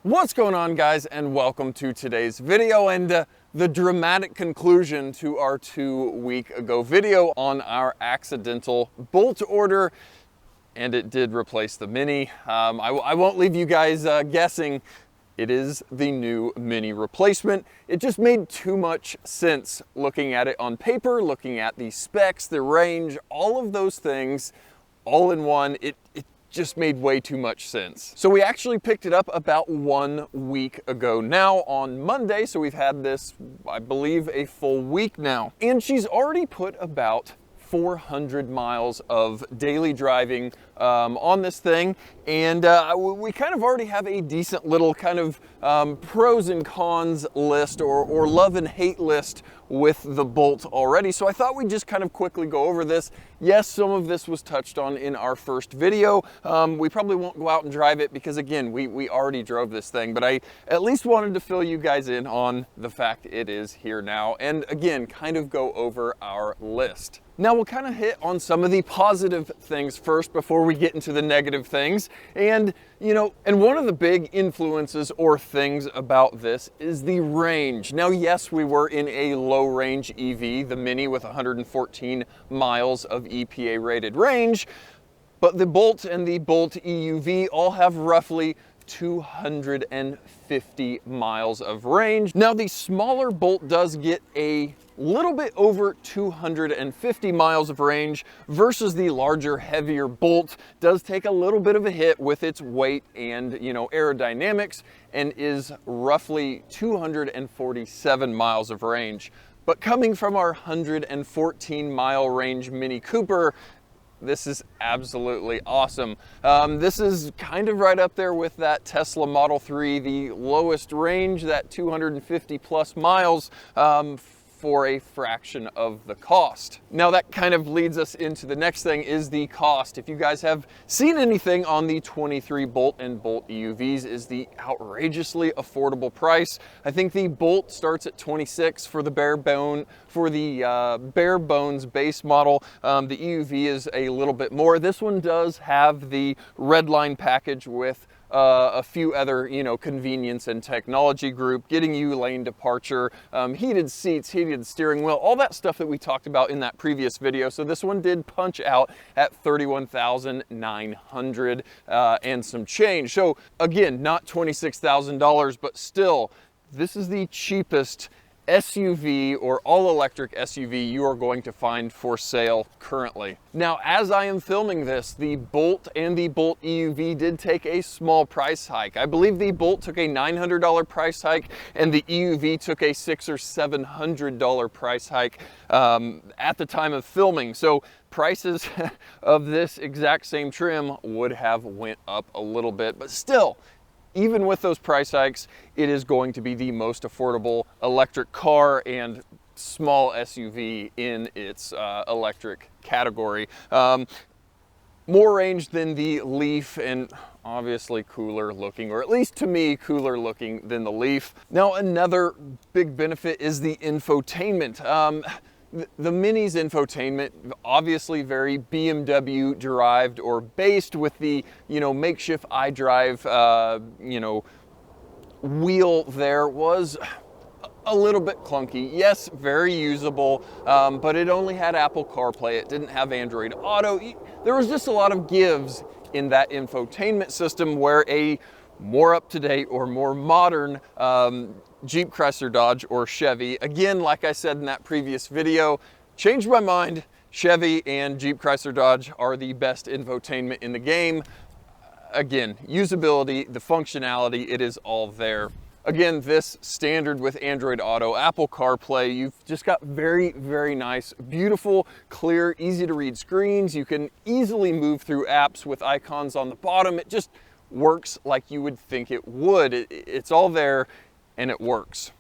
What's going on, guys, and welcome to today's video and the dramatic conclusion to our 2-week ago video on our accidental Bolt order, and it did replace the Mini. I won't leave you guys guessing. It is the new Mini replacement. It just made too much sense looking at it on paper, looking at the specs, the range, all of those things all in one. It just made way too much sense. So we actually picked it up about 1 week ago now on Monday. So we've had this, I believe, a full week now. And she's already put about 400 miles of daily driving on this thing. And we kind of already have a decent little kind of pros and cons list or love and hate list with the Bolt already. So I thought we'd just kind of quickly go over this. Yes, some of this was touched on in our first video. We probably won't go out and drive it because, again, we already drove this thing, but I at least wanted to fill you guys in on the fact it is here now. And again, kind of go over our list. Now we'll kind of hit on some of the positive things first before we get into the negative things. And, you know, and one of the big influences or things about this is the range. Now, yes, we were in a low range EV, the Mini with 114 miles of EPA rated range, but the Bolt and the Bolt EUV all have roughly 250 miles of range. Now, the smaller Bolt does get a little bit over 250 miles of range versus the larger, heavier Bolt does take a little bit of a hit with its weight and, you know, aerodynamics, and is roughly 247 miles of range. But coming from our 114 mile range Mini Cooper, this is absolutely awesome. This is kind of right up there with that Tesla Model 3, the lowest range, that 250 plus miles, for a fraction of the cost. Now that kind of leads us into the next thing, is the cost. If you guys have seen anything on the 23 Bolt and Bolt EUVs, is the outrageously affordable price. I think the Bolt starts at 26 for the bare bones base model. The EUV is a little bit more. This one does have the Redline package with a few other, you know, convenience and technology group, getting you lane departure, heated seats, heated steering wheel, all that stuff that we talked about in that previous video. So this one did punch out at $31,900 and some change. So again, not $26,000, but still, this is the cheapest SUV or all-electric SUV you are going to find for sale currently. Now, as I am filming this, the Bolt and the Bolt EUV did take a small price hike. I believe the Bolt took a $900 price hike and the EUV took a $600 or $700 price hike at the time of filming. So prices of this exact same trim would have went up a little bit, but still, even with those price hikes, it is going to be the most affordable electric car and small SUV in its electric category. More range than the Leaf, and obviously cooler looking, or at least to me, cooler looking than the Leaf. Now, another big benefit is the infotainment. The Mini's infotainment, obviously very BMW derived or based with the, you know, makeshift iDrive, you know, wheel there, was a little bit clunky. Yes, very usable, but it only had Apple CarPlay. It didn't have Android Auto. There was just a lot of gives in that infotainment system where a more up-to-date or more modern Jeep, Chrysler, Dodge, or Chevy. Again, like I said in that previous video, changed my mind. Chevy and Jeep, Chrysler, Dodge are the best infotainment in the game. Again, usability, the functionality, it is all there. Again, this standard with Android Auto, Apple CarPlay, you've just got very, very nice, beautiful, clear, easy to read screens. You can easily move through apps with icons on the bottom. It just works like you would think it would. It's all there and it works.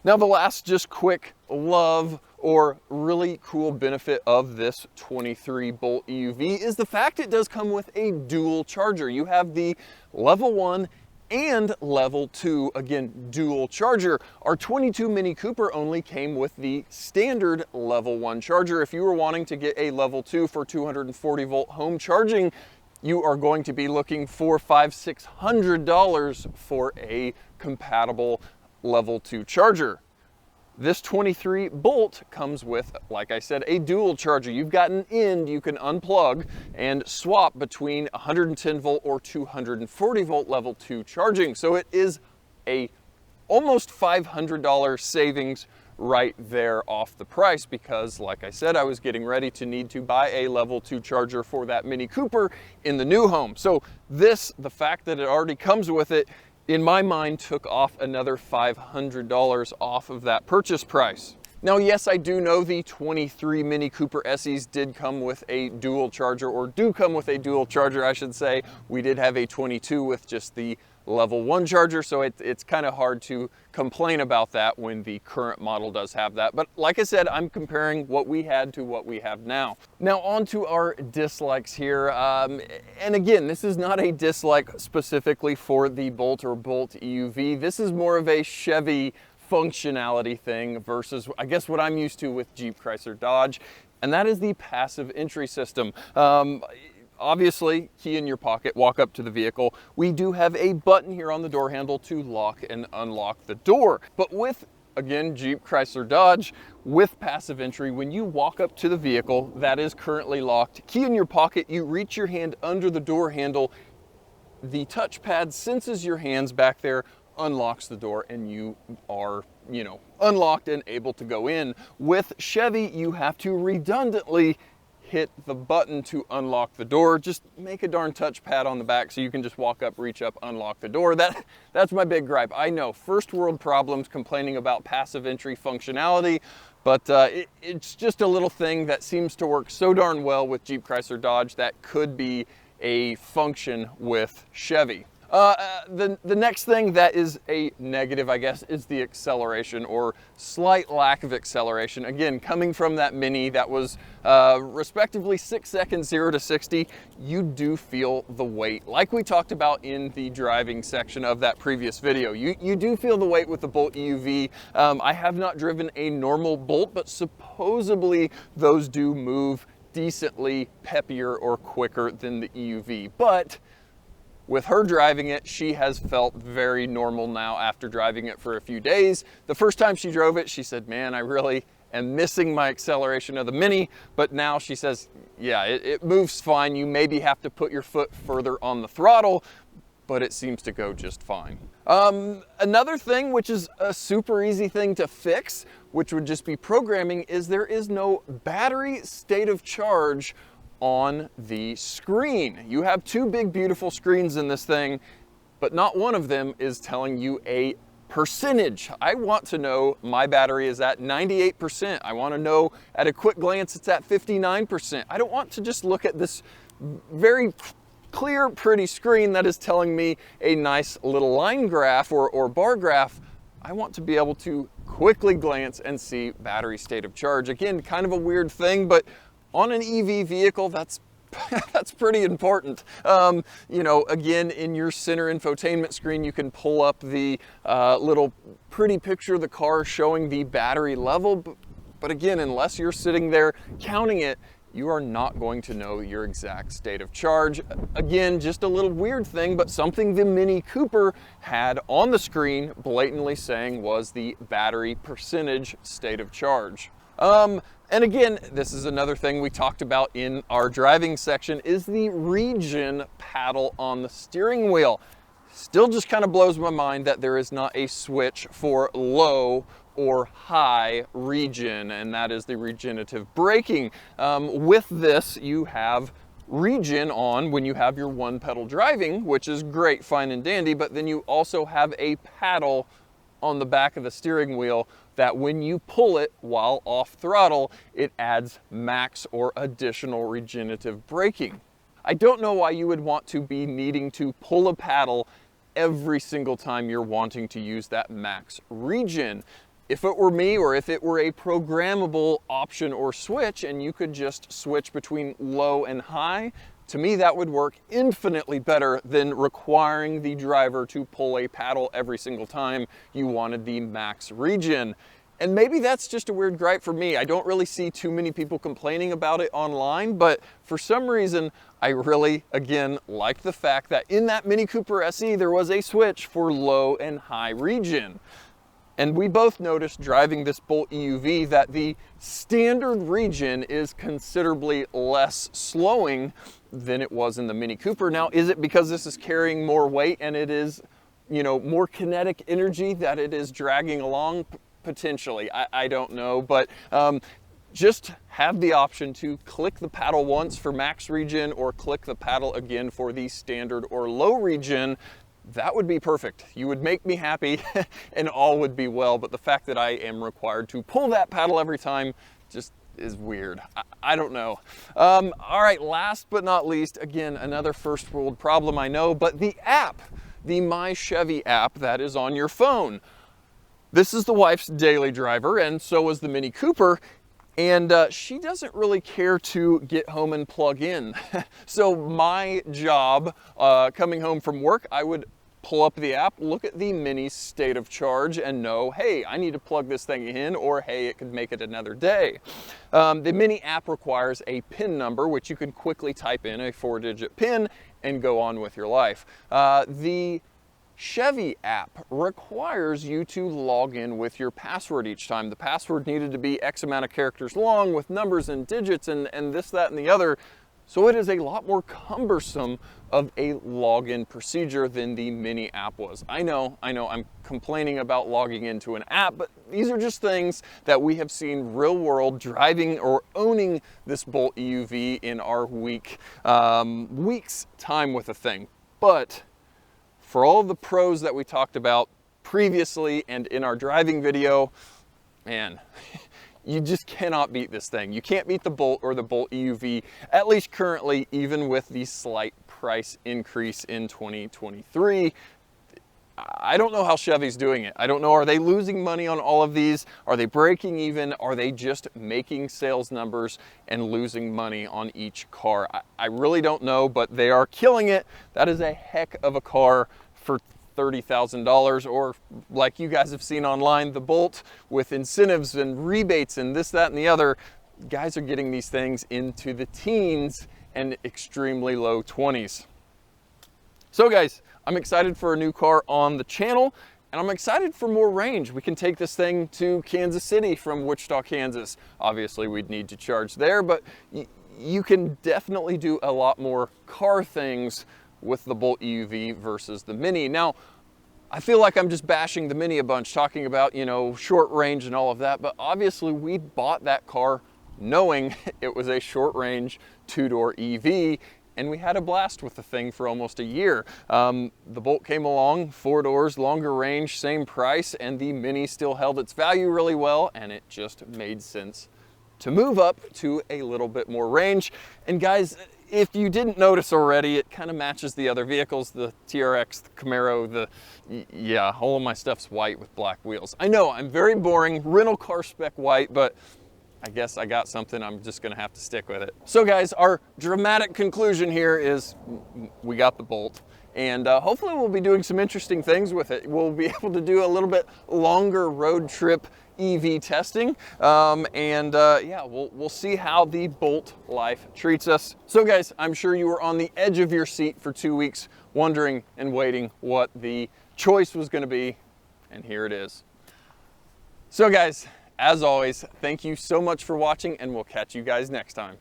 Now, the last just quick love or really cool benefit of this 23 Bolt EUV is the fact it does come with a dual charger. You have the level 1 and level 2, again, dual charger. Our 22 Mini Cooper only came with the standard level 1 charger. If you were wanting to get a level 2 for 240 volt home charging, you are going to be looking for $500–600 for a compatible level 2 charger. This 23 Bolt comes with, like I said, a dual charger. You've got an end you can unplug and swap between 110 volt or 240 volt level 2 charging. So it is a almost $500 savings right there off the price, because like I said, I was getting ready to need to buy a level 2 charger for that Mini Cooper in the new home. So this, the fact that it already comes with it, in my mind, took off another $500 off of that purchase price. Now, yes, I do know the 23 Mini Cooper SEs did come with a dual charger, or do come with a dual charger, I should say. We did have a 22 with just the level 1 charger, so it's kind of hard to complain about that when the current model does have that. But like I said, I'm comparing what we had to what we have now. Now on to our dislikes here. And again, this is not a dislike specifically for the Bolt or Bolt EUV. This is more of a Chevy functionality thing versus, I guess, what I'm used to with Jeep, Chrysler, Dodge, and that is the passive entry system. Obviously, key in your pocket, walk up to the vehicle. We do have a button here on the door handle to lock and unlock the door. But with, again, Jeep, Chrysler, Dodge, with passive entry, when you walk up to the vehicle that is currently locked, key in your pocket, you reach your hand under the door handle, the touchpad senses your hands back there, unlocks the door, and you are, unlocked and able to go in. With Chevy, you have to redundantly hit the button to unlock the door. Just make a darn touchpad on the back so you can just walk up, reach up, unlock the door. That's my big gripe. I know, first world problems complaining about passive entry functionality, but it's just a little thing that seems to work so darn well with Jeep, Chrysler, Dodge that could be a function with Chevy. The next thing that is a negative, I guess, is the acceleration, or slight lack of acceleration. Again, coming from that Mini that was respectively 6 seconds 0 to 60, you do feel the weight. Like we talked about in the driving section of that previous video, you do feel the weight with the Bolt EUV. I have not driven a normal Bolt, but supposedly those do move decently peppier or quicker than the EUV. But with her driving it, she has felt very normal now after driving it for a few days. The first time she drove it, she said, man, I really am missing my acceleration of the Mini. But now she says, yeah, it moves fine. You maybe have to put your foot further on the throttle, but it seems to go just fine. Another thing, which is a super easy thing to fix, which would just be programming, is there is no battery state of charge on the screen. You have two big, beautiful screens in this thing, but not one of them is telling you a percentage. I want to know my battery is at 98%. I want to know at a quick glance it's at 59%. I don't want to just look at this very clear, pretty screen that is telling me a nice little line graph or bar graph. I want to be able to quickly glance and see battery state of charge. Again, kind of a weird thing, but on an EV vehicle, that's pretty important. Again, in your center infotainment screen, you can pull up the little pretty picture of the car showing the battery level. But again, unless you're sitting there counting it, you are not going to know your exact state of charge. Again, just a little weird thing, but something the Mini Cooper had on the screen blatantly saying was the battery percentage state of charge. And again, this is another thing we talked about in our driving section, is the regen paddle on the steering wheel. Still just kind of blows my mind that there is not a switch for low or high regen, and that is the regenerative braking. With this, you have regen on when you have your one pedal driving, which is great, fine and dandy, but then you also have a paddle on the back of the steering wheel that when you pull it while off throttle, it adds max or additional regenerative braking. I don't know why you would want to be needing to pull a paddle every single time you're wanting to use that max regen. If it were me, or if it were a programmable option or switch and you could just switch between low and high, to me that would work infinitely better than requiring the driver to pull a paddle every single time you wanted the max regen. And maybe that's just a weird gripe for me. I don't really see too many people complaining about it online, but for some reason, I really, again, like the fact that in that Mini Cooper SE, there was a switch for low and high regen. And we both noticed driving this Bolt EUV that the standard regen is considerably less slowing than it was in the Mini Cooper. Now, is it because this is carrying more weight and it is, you know, more kinetic energy that it is dragging along? Potentially, I don't know, but just have the option to click the paddle once for max regen or click the paddle again for the standard or low regen. That would be perfect. You would make me happy and all would be well, but the fact that I am required to pull that paddle every time just is weird. I don't know. All right, last but not least, again, another first world problem, I know, but the app, the My Chevy app that is on your phone. This is the wife's daily driver, and so is the Mini Cooper, and she doesn't really care to get home and plug in. So my job, coming home from work, I would pull up the app, look at the Mini's state of charge, and know, hey, I need to plug this thing in, or hey, it could make it another day. The Mini app requires a PIN number, which you can quickly type in a 4-digit PIN and go on with your life. The Chevy app requires you to log in with your password each time. The password needed to be X amount of characters long with numbers and digits and this, that, and the other. So it is a lot more cumbersome of a login procedure than the Mini app was. I know, I'm complaining about logging into an app, but these are just things that we have seen real world driving or owning this Bolt EUV in our week's time with the thing. But for all of the pros that we talked about previously and in our driving video, man, you just cannot beat this thing. You can't beat the Bolt or the Bolt EUV, at least currently, even with the slight price increase in 2023. I don't know how Chevy's doing it. I don't know, are they losing money on all of these? Are they breaking even? Are they just making sales numbers and losing money on each car? I really don't know, but they are killing it. That is a heck of a car for $30,000, or like you guys have seen online, the Bolt with incentives and rebates and this, that, and the other. Guys are getting these things into the teens and extremely low 20s. So guys, I'm excited for a new car on the channel, and I'm excited for more range. We can take this thing to Kansas City from Wichita, Kansas. Obviously, we'd need to charge there, but you can definitely do a lot more car things with the Bolt EUV versus the Mini. Now, I feel like I'm just bashing the Mini a bunch, talking about, you know, short range and all of that, but obviously we bought that car knowing it was a short range two-door EV, and we had a blast with the thing for almost a year. The Bolt came along, 4 doors, longer range, same price, and the Mini still held its value really well, and it just made sense to move up to a little bit more range. And guys, if you didn't notice already, it kind of matches the other vehicles, the TRX, the Camaro, yeah, all of my stuff's white with black wheels. I know, I'm very boring, rental car spec white, but I guess I got something, I'm just gonna have to stick with it. So guys, our dramatic conclusion here is we got the Bolt, and hopefully we'll be doing some interesting things with it. We'll be able to do a little bit longer road trip EV testing, yeah, we'll see how the Bolt life treats us. So guys, I'm sure you were on the edge of your seat for 2 weeks, wondering and waiting what the choice was gonna be, and here it is. So guys, as always, thank you so much for watching, and we'll catch you guys next time.